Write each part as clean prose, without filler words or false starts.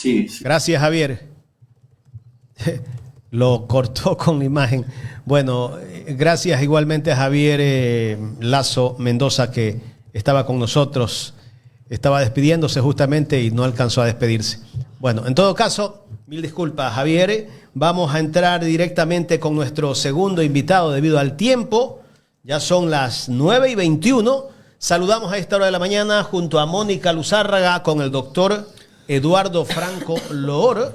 Sí, sí. Gracias, Javier. Lo cortó con la imagen. Bueno, gracias igualmente a Javier Lazo Mendoza, que estaba con nosotros. Estaba despidiéndose justamente y no alcanzó a despedirse. Bueno, en todo caso, mil disculpas, Javier. Vamos a entrar directamente con nuestro segundo invitado debido al tiempo. Ya son las 9:21. Saludamos a esta hora de la mañana junto a Mónica Luzárraga con el doctor Eduardo Franco Loor,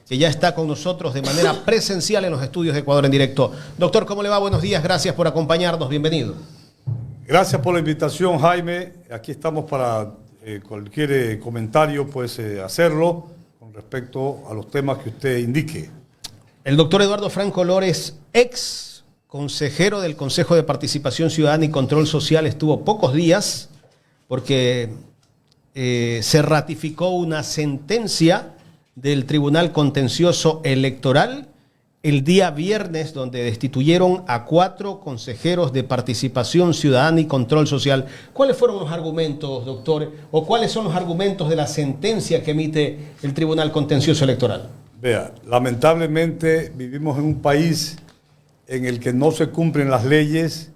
que ya está con nosotros de manera presencial en los estudios de Ecuador en directo. Doctor, ¿cómo le va? Buenos días, gracias por acompañarnos, bienvenido. Gracias por la invitación, Jaime. Aquí estamos para cualquier comentario, pues hacerlo con respecto a los temas que usted indique. El doctor Eduardo Franco Loor es ex consejero del Consejo de Participación Ciudadana y Control Social. Estuvo pocos días porque se ratificó una sentencia del Tribunal Contencioso Electoral el día viernes, donde destituyeron a 4 consejeros de Participación Ciudadana y Control Social. ¿Cuáles fueron los argumentos, doctor, o cuáles son los argumentos de la sentencia que emite el Tribunal Contencioso Electoral? Vea, lamentablemente vivimos en un país en el que no se cumplen las leyes,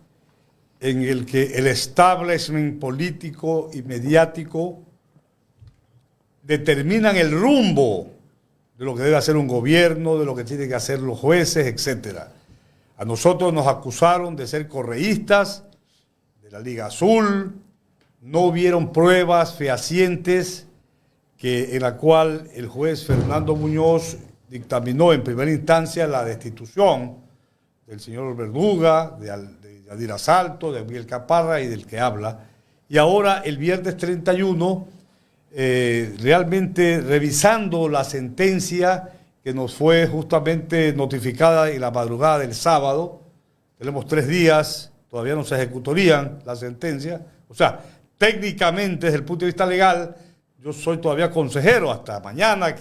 en el que el establishment político y mediático determinan el rumbo de lo que debe hacer un gobierno, de lo que tienen que hacer los jueces, etc. A nosotros nos acusaron de ser correístas de la Liga Azul, no hubieron pruebas fehacientes en la cual el juez Fernando Muñoz dictaminó en primera instancia la destitución del señor Verduga, de Yadira Salto, de Miguel Caparra y del que habla. Y ahora, el viernes 31, realmente revisando la sentencia que nos fue justamente notificada en la madrugada del sábado, tenemos 3 días, todavía no se ejecutarían la sentencia. O sea, técnicamente, desde el punto de vista legal, yo soy todavía consejero hasta mañana,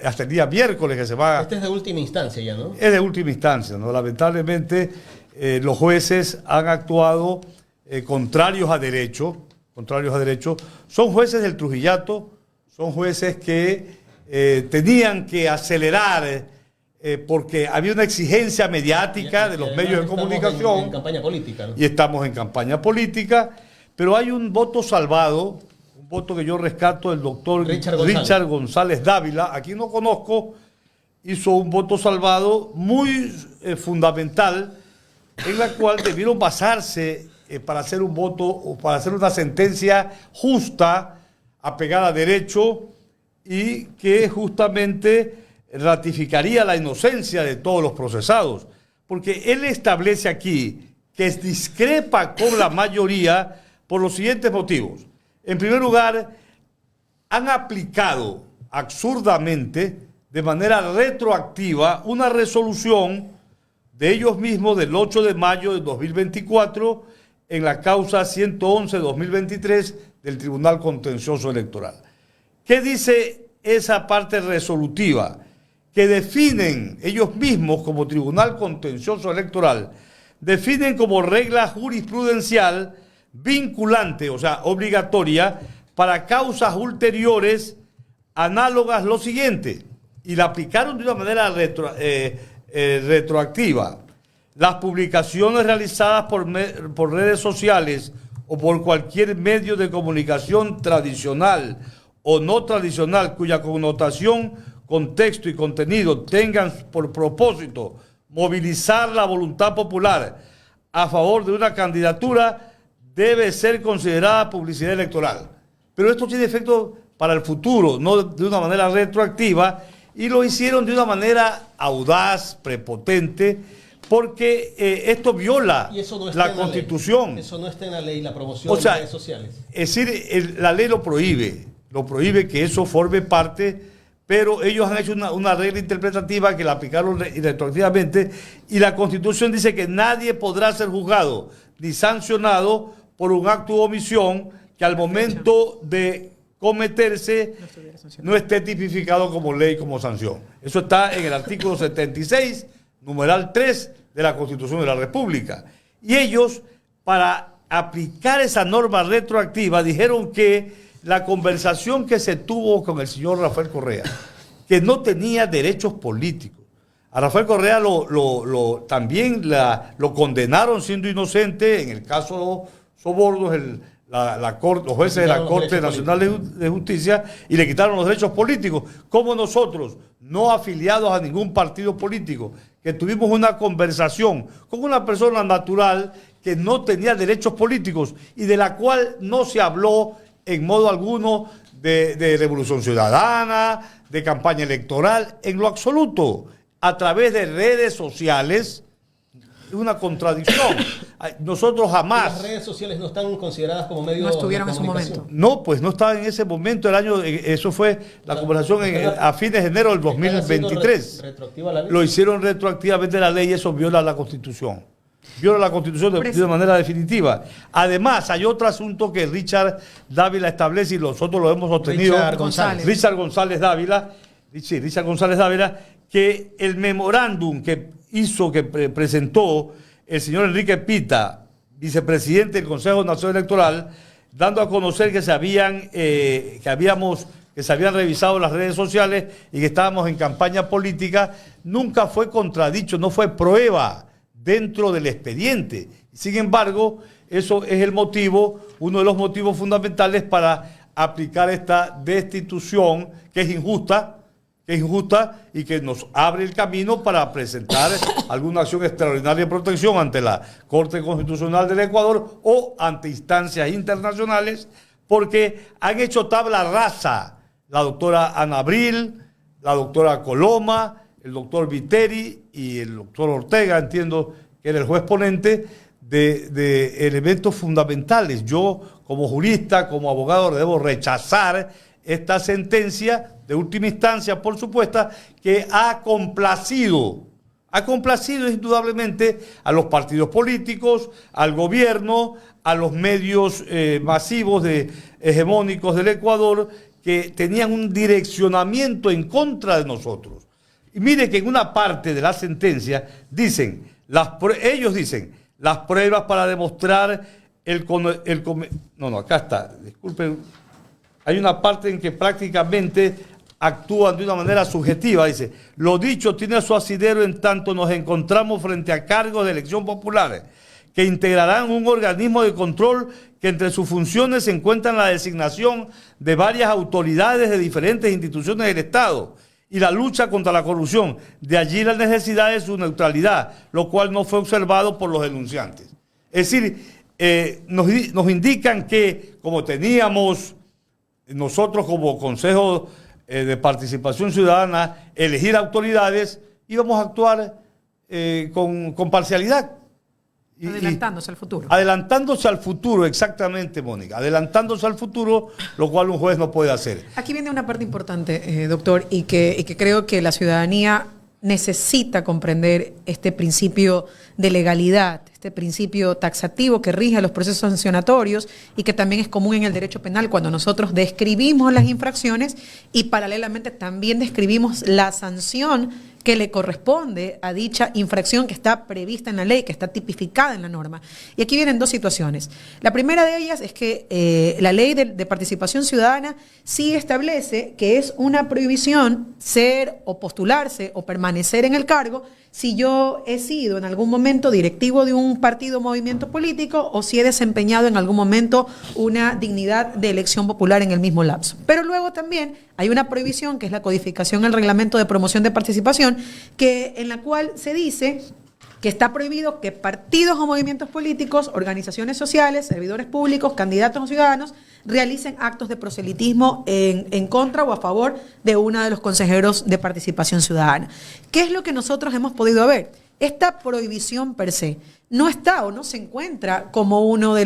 hasta el día miércoles que se va. Este es de última instancia ya, ¿no? Es de última instancia, ¿no? Lamentablemente los jueces han actuado contrarios a derecho. Son jueces del Trujillato, son jueces que tenían que acelerar porque había una exigencia mediática de los medios de comunicación. En campaña política, ¿no? Y estamos en campaña política, pero hay un voto salvado, un voto que yo rescato del doctor Richard González Dávila, a quien no conozco, hizo un voto salvado muy fundamental, en la cual debieron basarse para hacer un voto o para hacer una sentencia justa, apegada a derecho, y que justamente ratificaría la inocencia de todos los procesados. Porque él establece aquí que discrepa con la mayoría por los siguientes motivos. En primer lugar, han aplicado absurdamente, de manera retroactiva, una resolución de ellos mismos del 8 de mayo de 2024 en la causa 111-2023 del Tribunal Contencioso Electoral. ¿Qué dice esa parte resolutiva? Que definen ellos mismos como Tribunal Contencioso Electoral, definen como regla jurisprudencial vinculante, o sea, obligatoria, para causas ulteriores análogas lo siguiente, y la aplicaron de una manera retroactiva. Las publicaciones realizadas por redes sociales o por cualquier medio de comunicación tradicional o no tradicional cuya connotación, contexto y contenido tengan por propósito movilizar la voluntad popular a favor de una candidatura debe ser considerada publicidad electoral. Pero esto tiene efecto para el futuro, no de una manera retroactiva, y lo hicieron de una manera audaz, prepotente, porque esto viola la Constitución. Eso no está en la ley, la promoción de redes sociales. Es decir, la ley lo prohíbe que eso forme parte, pero ellos han hecho una regla interpretativa que la aplicaron retroactivamente, y la Constitución dice que nadie podrá ser juzgado ni sancionado por un acto de omisión que al momento de cometerse no esté tipificado como ley, como sanción. Eso está en el artículo 76, numeral 3 de la Constitución de la República. Y ellos, para aplicar esa norma retroactiva, dijeron que la conversación que se tuvo con el señor Rafael Correa, que no tenía derechos políticos. A Rafael Correa también lo condenaron siendo inocente en el caso Sobornos, los jueces de la Corte Nacional de Justicia, y le quitaron los derechos políticos. Como nosotros, no afiliados a ningún partido político, que tuvimos una conversación con una persona natural que no tenía derechos políticos y de la cual no se habló en modo alguno de revolución ciudadana, de campaña electoral, en lo absoluto. A través de redes sociales, es una contradicción. Nosotros jamás... Las redes sociales no están consideradas como medios no estuvieron de en su momento. No, pues no estaban en ese momento. Eso fue la conversación a fines de enero del 2023. Lo hicieron retroactivamente la ley y eso viola la Constitución. Viola la Constitución de manera definitiva. Además, hay otro asunto que Richard Dávila establece y nosotros lo hemos obtenido. Richard González Dávila, que el memorándum que presentó el señor Enrique Pita, vicepresidente del Consejo Nacional Electoral, dando a conocer que se habían revisado las redes sociales y que estábamos en campaña política, nunca fue contradicho, no fue prueba dentro del expediente. Sin embargo, eso es uno de los motivos fundamentales para aplicar esta destitución que es injusta y que nos abre el camino para presentar alguna acción extraordinaria de protección ante la Corte Constitucional del Ecuador o ante instancias internacionales, porque han hecho tabla rasa la doctora Ana Abril, la doctora Coloma, el doctor Viteri y el doctor Ortega, entiendo que era el juez ponente, de elementos fundamentales. Yo, como jurista, como abogado, debo rechazar esta sentencia de última instancia, por supuesto, que ha complacido indudablemente a los partidos políticos, al gobierno, a los medios masivos hegemónicos del Ecuador, que tenían un direccionamiento en contra de nosotros. Y mire que en una parte de la sentencia ellos dicen, las pruebas para demostrar acá está, disculpen, hay una parte en que prácticamente actúan de una manera subjetiva. Dice, lo dicho tiene su asidero en tanto nos encontramos frente a cargos de elección popular que integrarán un organismo de control que entre sus funciones se encuentran la designación de varias autoridades de diferentes instituciones del Estado y la lucha contra la corrupción. De allí la necesidad de su neutralidad, lo cual no fue observado por los denunciantes. Es decir, nos indican que como teníamos nosotros como Consejo de Participación Ciudadana elegir autoridades, íbamos a actuar con parcialidad. Adelantándose al futuro. Adelantándose al futuro, exactamente, Mónica. Adelantándose al futuro, lo cual un juez no puede hacer. Aquí viene una parte importante, doctor, y que creo que la ciudadanía necesita comprender este principio de legalidad, este principio taxativo que rige a los procesos sancionatorios y que también es común en el derecho penal cuando nosotros describimos las infracciones y paralelamente también describimos la sanción que le corresponde a dicha infracción que está prevista en la ley, que está tipificada en la norma. Y aquí vienen dos situaciones. La primera de ellas es que la ley de participación ciudadana sí establece que es una prohibición ser o postularse o permanecer en el cargo si yo he sido en algún momento directivo de un partido o movimiento político o si he desempeñado en algún momento una dignidad de elección popular en el mismo lapso. Pero luego también hay una prohibición que es la codificación del reglamento de promoción de participación, en la cual se dice que está prohibido que partidos o movimientos políticos, organizaciones sociales, servidores públicos, candidatos o ciudadanos realicen actos de proselitismo en contra o a favor de uno de los consejeros de participación ciudadana. ¿Qué es lo que nosotros hemos podido ver? Esta prohibición per se no está o no se encuentra como una de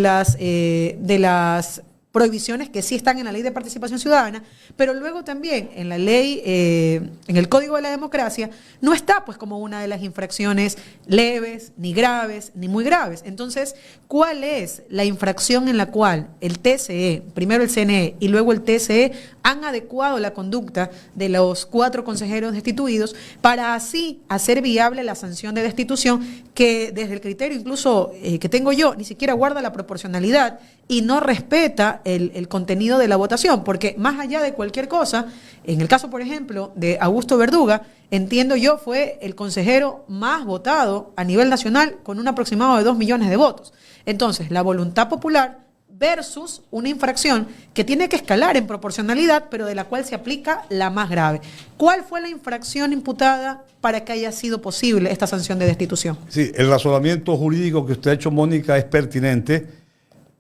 las prohibiciones que sí están en la Ley de Participación Ciudadana, pero luego también en la ley, en el Código de la Democracia, no está pues como una de las infracciones leves, ni graves, ni muy graves. Entonces, ¿cuál es la infracción en la cual el TCE, primero el CNE y luego el TCE, han adecuado la conducta de los 4 consejeros destituidos para así hacer viable la sanción de destitución que desde el criterio incluso que tengo yo, ni siquiera guarda la proporcionalidad y no respeta el contenido de la votación, porque más allá de cualquier cosa, en el caso, por ejemplo, de Augusto Verduga, entiendo yo, fue el consejero más votado a nivel nacional con un aproximado de 2 millones de votos. Entonces, la voluntad popular versus una infracción que tiene que escalar en proporcionalidad, pero de la cual se aplica la más grave. ¿Cuál fue la infracción imputada para que haya sido posible esta sanción de destitución? Sí, el razonamiento jurídico que usted ha hecho, Mónica, es pertinente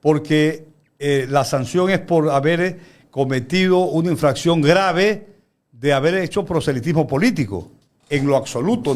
porque la sanción es por haber cometido una infracción grave de haber hecho proselitismo político. En lo absoluto,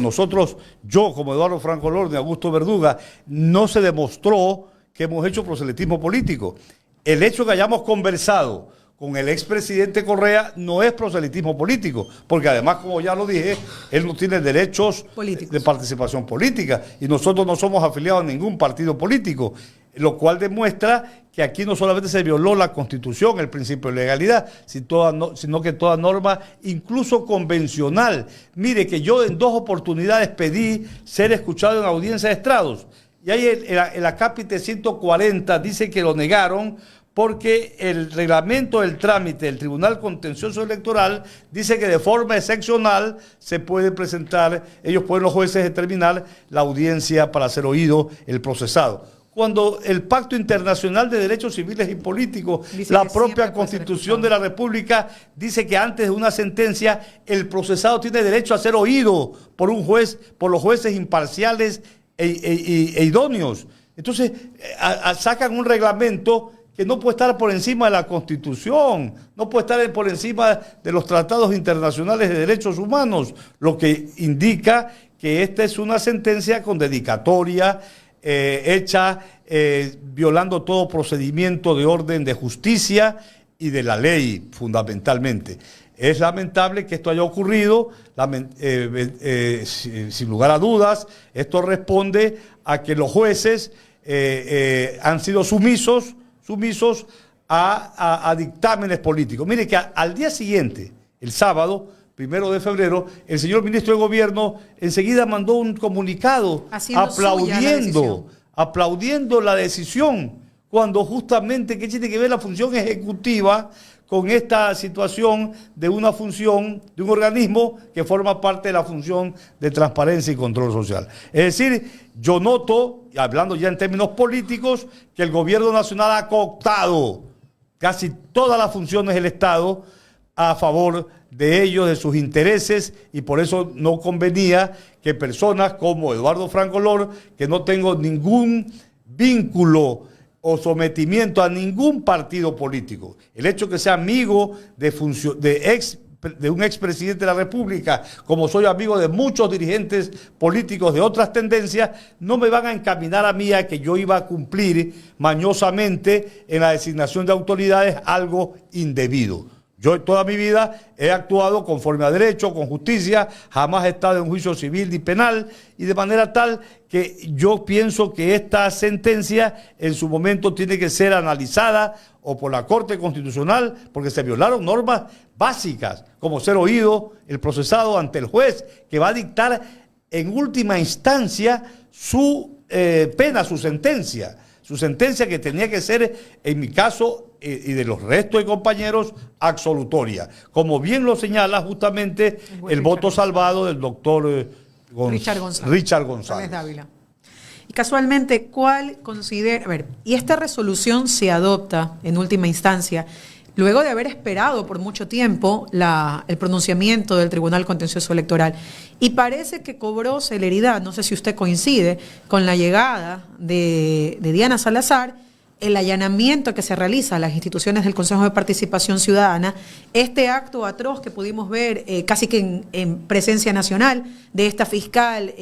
yo como Eduardo Franco Lorne, Augusto Verduga, no se demostró que hemos hecho proselitismo político. El hecho que hayamos conversado con el expresidente Correa no es proselitismo político, porque además, como ya lo dije, él no tiene derechos políticos de participación política y nosotros no somos afiliados a ningún partido político, lo cual demuestra que aquí no solamente se violó la Constitución, el principio de legalidad, sino que toda norma, incluso convencional. Mire que yo en 2 oportunidades pedí ser escuchado en audiencia de estrados. Y ahí el acápite 140 dice que lo negaron porque el reglamento del trámite del Tribunal Contencioso Electoral dice que de forma excepcional se puede presentar, los jueces determinar la audiencia para ser oído el procesado. Cuando el Pacto Internacional de Derechos Civiles y Políticos, la propia Constitución de la República, dice que antes de una sentencia el procesado tiene derecho a ser oído por un juez, por los jueces imparciales e idóneos. Entonces sacan un reglamento que no puede estar por encima de la Constitución, no puede estar por encima de los tratados internacionales de derechos humanos, lo que indica que esta es una sentencia con dedicatoria, hecha violando todo procedimiento de orden de justicia y de la ley, fundamentalmente. Es lamentable que esto haya ocurrido, sin lugar a dudas. Esto responde a que los jueces han sido sumisos a dictámenes políticos. Mire que al día siguiente, el sábado, 1 de febrero, el señor ministro de Gobierno enseguida mandó un comunicado aplaudiendo la decisión, cuando justamente, ¿qué tiene que ver la función ejecutiva con esta situación de una función, de un organismo que forma parte de la función de transparencia y control social? Es decir, yo noto, hablando ya en términos políticos, que el gobierno nacional ha cooptado casi todas las funciones del Estado a favor de ellos, de sus intereses, y por eso no convenía que personas como Eduardo Franco Lor, que no tengo ningún vínculo o sometimiento a ningún partido político, el hecho que sea amigo de un expresidente de la República, como soy amigo de muchos dirigentes políticos de otras tendencias, no me van a encaminar a mí a que yo iba a cumplir mañosamente en la designación de autoridades algo indebido. Yo toda mi vida he actuado conforme a derecho, con justicia, jamás he estado en juicio civil ni penal, y de manera tal que yo pienso que esta sentencia en su momento tiene que ser analizada o por la Corte Constitucional, porque se violaron normas básicas, como ser oído el procesado ante el juez, que va a dictar en última instancia su pena, su sentencia que tenía que ser, en mi caso y de los restos de compañeros, absolutoria. Como bien lo señala justamente el voto salvado del doctor Richard González Dávila. Y casualmente, ¿cuál considera? A ver, y esta resolución se adopta en última instancia luego de haber esperado por mucho tiempo el pronunciamiento del Tribunal Contencioso Electoral. Y parece que cobró celeridad, no sé si usted coincide, con la llegada de Diana Salazar, el allanamiento que se realiza a las instituciones del Consejo de Participación Ciudadana, este acto atroz que pudimos ver casi que en presencia nacional de esta fiscal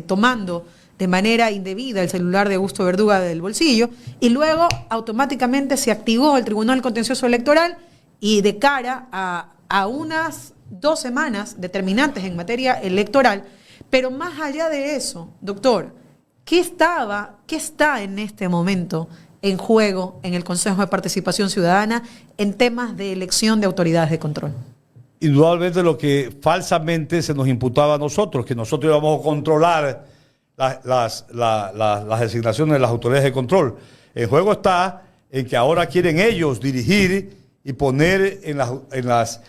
tomando de manera indebida el celular de Augusto Verduga del bolsillo, y luego automáticamente se activó el Tribunal Contencioso Electoral y de cara a unas 2 semanas determinantes en materia electoral. Pero más allá de eso, doctor, ¿qué está en este momento en juego en el Consejo de Participación Ciudadana en temas de elección de autoridades de control? Indudablemente lo que falsamente se nos imputaba a nosotros, que nosotros íbamos a controlar las designaciones de las autoridades de control. En juego está en que ahora quieren ellos dirigir y poner en las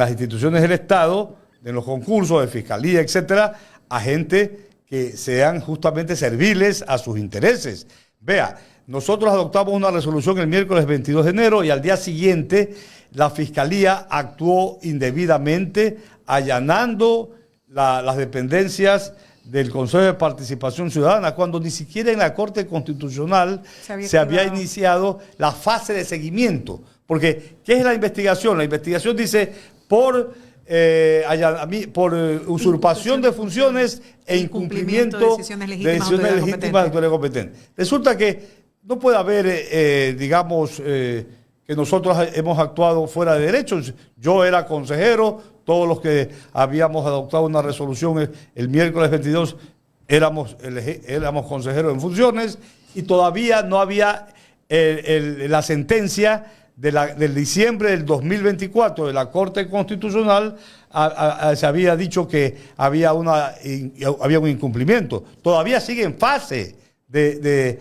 instituciones del Estado, en los concursos de fiscalía, etcétera, a gente que sean justamente serviles a sus intereses. Vea, nosotros adoptamos una resolución el miércoles 22 de enero y al día siguiente la Fiscalía actuó indebidamente allanando las dependencias del Consejo de Participación Ciudadana, cuando ni siquiera en la Corte Constitucional se había iniciado la fase de seguimiento. Porque, ¿qué es la investigación? La investigación dice por usurpación de funciones e incumplimiento de decisiones legítimas de autoridad competente. Resulta que no puede haber, que nosotros hemos actuado fuera de derechos. Yo era consejero, todos los que habíamos adoptado una resolución el miércoles 22 éramos consejeros en funciones y todavía no había la sentencia del diciembre del 2024 de la Corte Constitucional. Se había dicho que había un incumplimiento. Todavía sigue en fase de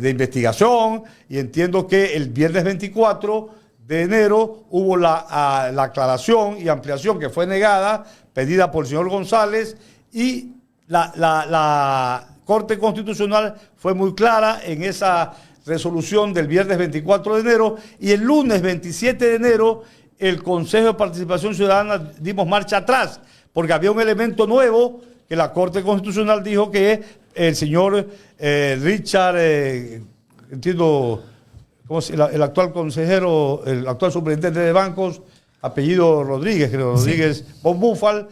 investigación y entiendo que el viernes 24 de enero hubo la aclaración y ampliación que fue negada, pedida por el señor González, y la Corte Constitucional fue muy clara en esa resolución del viernes 24 de enero, y el lunes 27 de enero el Consejo de Participación Ciudadana dimos marcha atrás, porque había un elemento nuevo que la Corte Constitucional dijo que el señor Richard, el actual consejero, el actual superintendente de bancos, apellido Rodríguez, creo, Rodríguez Bonbúfal,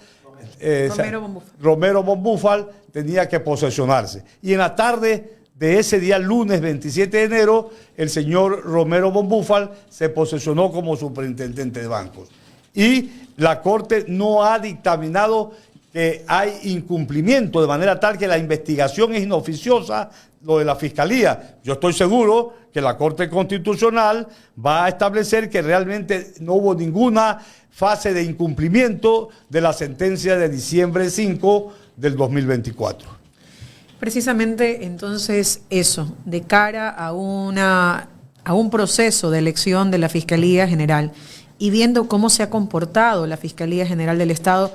Romero Bonbúfal, tenía que posesionarse. Y en la tarde de ese día, lunes 27 de enero, el señor Romero Bonbúfal se posesionó como superintendente de bancos. Y la Corte no ha dictaminado que hay incumplimiento, de manera tal que la investigación es inoficiosa, lo de la Fiscalía. Yo estoy seguro que la Corte Constitucional va a establecer que realmente no hubo ninguna fase de incumplimiento de la sentencia de diciembre 5 del 2024. Precisamente entonces eso, de cara a un proceso de elección de la Fiscalía General y viendo cómo se ha comportado la Fiscalía General del Estado,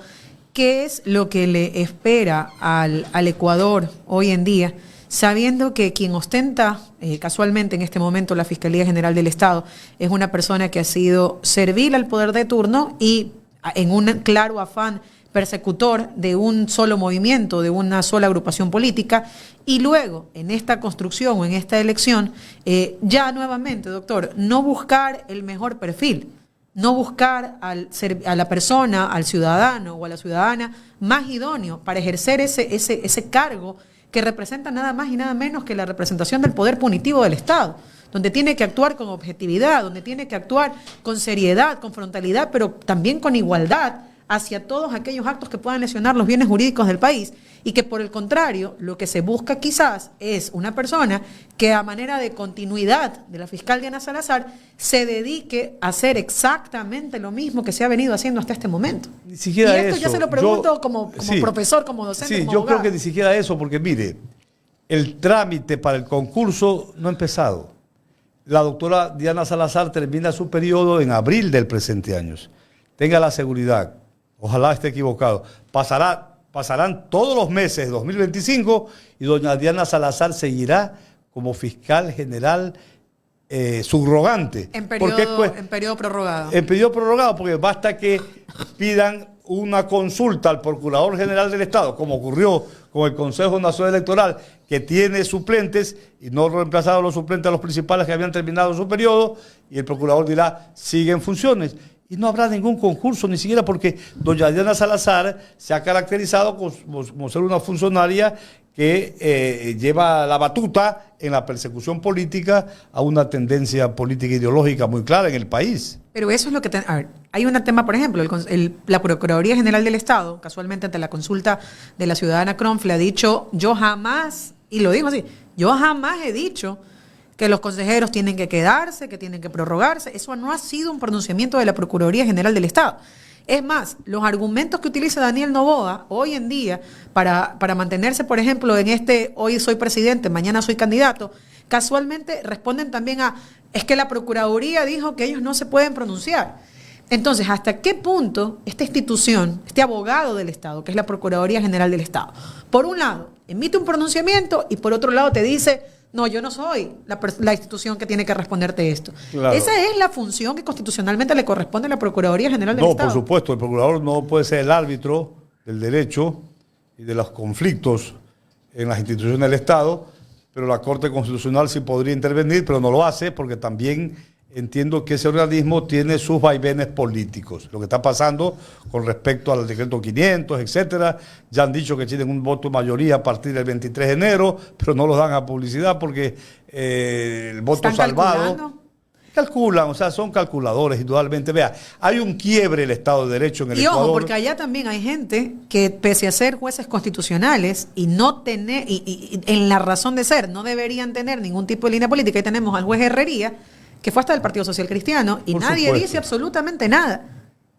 ¿qué es lo que le espera al Ecuador hoy en día, sabiendo que quien ostenta casualmente en este momento la Fiscalía General del Estado es una persona que ha sido servil al poder de turno y en un claro afán persecutor de un solo movimiento, de una sola agrupación política, y luego en esta construcción o en esta elección, ya nuevamente, doctor, no buscar el mejor perfil, no buscar a la persona, al ciudadano o a la ciudadana más idóneo para ejercer ese cargo que representa nada más y nada menos que la representación del poder punitivo del Estado, donde tiene que actuar con objetividad, donde tiene que actuar con seriedad, con frontalidad, pero también con igualdad hacia todos aquellos actos que puedan lesionar los bienes jurídicos del país, y que por el contrario, lo que se busca quizás es una persona que a manera de continuidad de la fiscal Diana Salazar se dedique a hacer exactamente lo mismo que se ha venido haciendo hasta este momento. Ni siquiera y esto eso. Ya se lo pregunto como profesor, como docente, sí, como yo abogado. creo que ni siquiera eso, porque mire, el trámite para el concurso no ha empezado. La doctora Diana Salazar termina su periodo en abril del presente año. Tenga la seguridad. Ojalá esté equivocado. Pasarán todos los meses de 2025 y doña Diana Salazar seguirá como fiscal general subrogante. En periodo prorrogado. En periodo prorrogado, porque basta que pidan una consulta al Procurador General del Estado, como ocurrió con el Consejo Nacional Electoral, que tiene suplentes y no reemplazaron los suplentes a los principales que habían terminado su periodo, y el Procurador dirá, sigue en funciones. Y no habrá ningún concurso, ni siquiera porque doña Diana Salazar se ha caracterizado como ser una funcionaria que lleva la batuta en la persecución política a una tendencia política ideológica muy clara en el país. Pero eso es lo que... a ver, hay un tema, por ejemplo, la Procuraduría General del Estado, casualmente ante la consulta de la ciudadana Cronfle, ha dicho, yo jamás, y lo digo así, yo jamás he dicho que los consejeros tienen que quedarse, que tienen que prorrogarse. Eso no ha sido un pronunciamiento de la Procuraduría General del Estado. Es más, los argumentos que utiliza Daniel Noboa hoy en día para mantenerse, por ejemplo, en hoy soy presidente, mañana soy candidato, casualmente responden también a, es que la Procuraduría dijo que ellos no se pueden pronunciar. Entonces, ¿hasta qué punto esta institución, este abogado del Estado, que es la Procuraduría General del Estado, por un lado, emite un pronunciamiento y por otro lado te dice, no, yo no soy la institución que tiene que responderte esto? Claro. Esa es la función que constitucionalmente le corresponde a la Procuraduría General del Estado. No, por supuesto, el procurador no puede ser el árbitro del derecho y de los conflictos en las instituciones del Estado, pero la Corte Constitucional sí podría intervenir, pero no lo hace porque también entiendo que ese organismo tiene sus vaivenes políticos. Lo que está pasando con respecto al decreto 500, etcétera, ya han dicho que tienen un voto de mayoría a partir del 23 de enero, pero no lo dan a publicidad porque el voto salvado... Calculan, o sea, son calculadores, indudablemente. Vea, hay un quiebre el Estado de Derecho en el Ecuador. Y ojo, porque allá también hay gente que, pese a ser jueces constitucionales y no tener, y en la razón de ser, no deberían tener ningún tipo de línea política. Ahí tenemos al juez Herrería, que fue hasta del Partido Social Cristiano, y nadie dice absolutamente nada.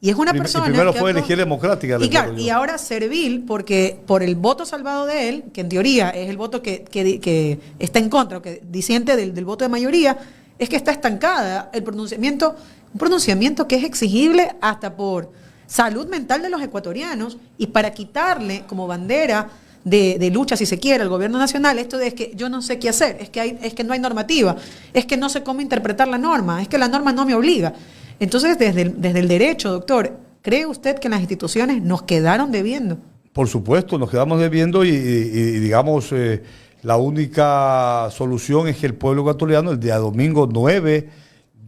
Y es una persona. Primero fue elegir democrática. Y claro, y ahora servil, porque por el voto salvado de él, que en teoría es el voto que está en contra, o que disiente del voto de mayoría, es que está estancada el pronunciamiento, un pronunciamiento que es exigible hasta por salud mental de los ecuatorianos y para quitarle como bandera de lucha, si se quiere, al gobierno nacional, esto de es que yo no sé qué hacer, es que no hay normativa, es que no sé cómo interpretar la norma, es que la norma no me obliga. Entonces, desde el derecho, doctor, ¿cree usted que las instituciones nos quedaron debiendo? Por supuesto, nos quedamos debiendo y digamos... la única solución es que el pueblo ecuatoriano el día domingo 9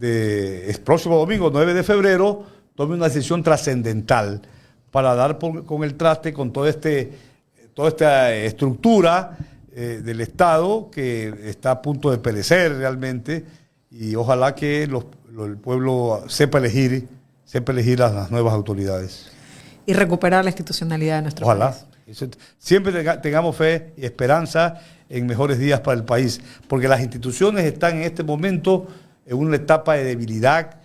el próximo domingo 9 de febrero tome una decisión trascendental para dar con el traste con toda esta estructura del Estado que está a punto de perecer realmente, y ojalá que el pueblo sepa elegir a las nuevas autoridades. Y recuperar la institucionalidad de nuestro país. Siempre tengamos fe y esperanza en mejores días para el país, porque las instituciones están en este momento en una etapa de debilidad.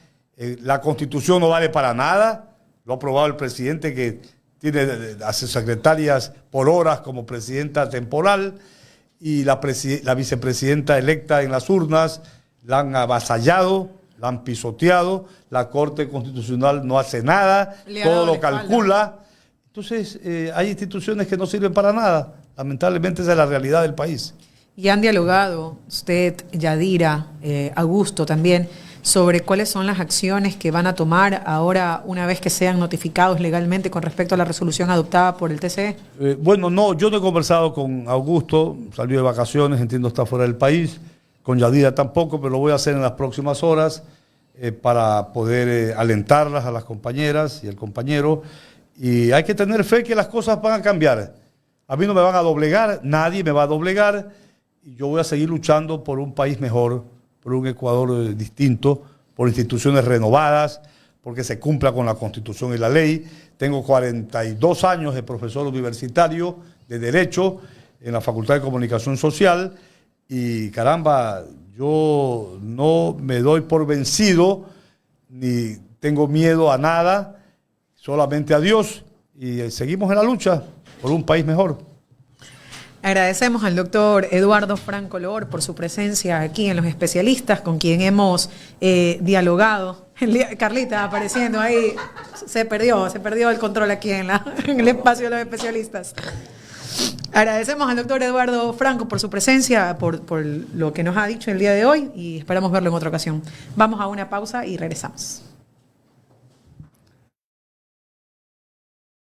La Constitución no vale para nada, lo ha aprobado el presidente, que tiene a sus secretarias por horas como presidenta temporal, y la vicepresidenta electa en las urnas la han avasallado, la han pisoteado, la Corte Constitucional no hace nada, todo lo calcula. Entonces, hay instituciones que no sirven para nada. Lamentablemente esa es la realidad del país. Y han dialogado usted, Yadira, Augusto también, sobre cuáles son las acciones que van a tomar ahora una vez que sean notificados legalmente con respecto a la resolución adoptada por el TCE. Bueno, no, yo no he conversado con Augusto, salió de vacaciones, entiendo está fuera del país, con Yadira tampoco, pero lo voy a hacer en las próximas horas para poder alentarlas a las compañeras y al compañero. Y hay que tener fe que las cosas van a cambiar. A mí no me van a doblegar, nadie me va a doblegar, y yo voy a seguir luchando por un país mejor, por un Ecuador distinto, por instituciones renovadas, porque se cumpla con la Constitución y la ley. Tengo 42 años de profesor universitario de Derecho en la Facultad de Comunicación Social, y caramba, yo no me doy por vencido, ni tengo miedo a nada, solamente a Dios, y seguimos en la lucha por un país mejor. Agradecemos al doctor Eduardo Franco Loor por su presencia aquí en Los Especialistas, con quien hemos dialogado. Carlita apareciendo ahí, se perdió el control aquí en el espacio de Los Especialistas. Agradecemos al doctor Eduardo Franco por su presencia, por lo que nos ha dicho el día de hoy, y esperamos verlo en otra ocasión. Vamos a una pausa y regresamos.